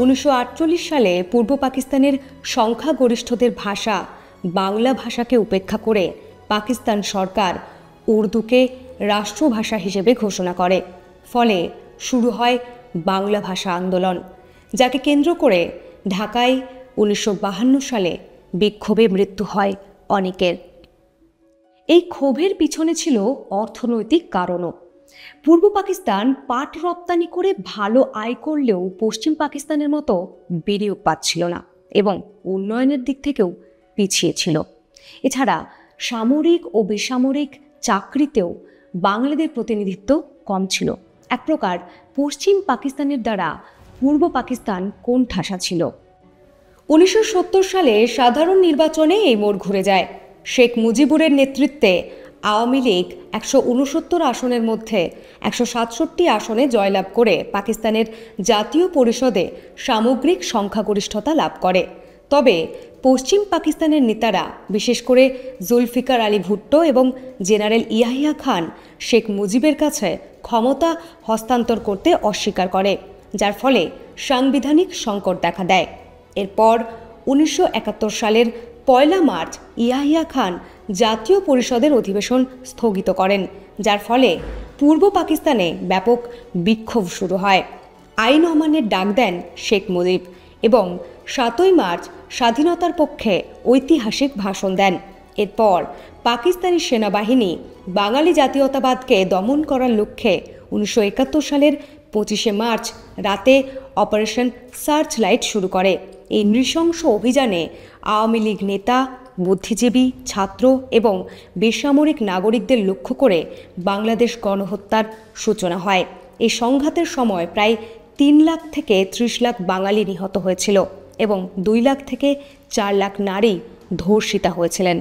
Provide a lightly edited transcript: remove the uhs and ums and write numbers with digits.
1948 সালে পূর্ব পাকিস্তানের সংখ্যাগরিষ্ঠদের ভাষা বাংলা ভাষাকে উপেক্ষা করে পাকিস্তান সরকার উর্দুকে রাষ্ট্রভাষা হিসেবে ঘোষণা করে। ফলে শুরু হয় বাংলা ভাষা আন্দোলন, যাকে কেন্দ্র করে ঢাকায় 1952 সালে বিক্ষোভে মৃত্যু হয় অনেকের। এই ক্ষোভের পিছনে ছিল অর্থনৈতিক কারণও। পূর্ব পাকিস্তান পাট রপ্তানি করে ভালো আয় করলেও পশ্চিম পাকিস্তানের মতো বিনিয়োগ পাচ্ছিল না এবং উন্নয়নের দিক থেকেও পিছিয়ে ছিল। এছাড়া সামরিক ও বেসামরিক চাকরিতেও বাঙালিদের প্রতিনিধিত্ব কম ছিল। এক প্রকার পশ্চিম পাকিস্তানের দ্বারা পূর্ব পাকিস্তান কোণঠাসা ছিল। 1970 সালে সাধারণ নির্বাচনে এই মোড় ঘুরে যায়। শেখ মুজিবুরের নেতৃত্বে আওয়ামী লীগ 169 আসনের মধ্যে 167 আসনে জয়লাভ করে পাকিস্তানের জাতীয় পরিষদে সামগ্রিক সংখ্যাগরিষ্ঠতা লাভ করে। তবে পশ্চিম পাকিস্তানের নেতারা, বিশেষ করে জুলফিকার আলী ভুট্টো এবং জেনারেল ইয়াহিয়া খান, শেখ মুজিবের কাছে ক্ষমতা হস্তান্তর করতে অস্বীকার করে, যার ফলে সাংবিধানিক সংকট দেখা দেয়। এরপর 1971 সালের 1 মার্চ ইয়াহিয়া খান জাতীয় পরিষদের অধিবেশন স্থগিত করেন, যার ফলে পূর্ব পাকিস্তানে ব্যাপক বিক্ষোভ শুরু হয়। আইন অমান্যের ডাক দেন শেখ মুজিব এবং 7 মার্চ স্বাধীনতার পক্ষে ঐতিহাসিক ভাষণ দেন। এরপর পাকিস্তানি সেনাবাহিনী বাঙালি জাতীয়তাবাদকে দমন করার লক্ষ্যে 1971 সালের 25 মার্চ রাতে অপারেশন সার্চ লাইট শুরু করে। এই নৃশংস অভিযানে আওয়ামী লীগ নেতা, বুদ্ধিজীবী, ছাত্র এবং বেসামরিক নাগরিকদের লক্ষ্য করে বাংলাদেশ গণহত্যার সূচনা হয়। এই সংঘাতের সময় প্রায় 3 লাখ থেকে 30 লাখ বাঙালি নিহত হয়েছিল এবং 2 লাখ থেকে 4 লাখ নারী ধর্ষিতা হয়েছিলেন।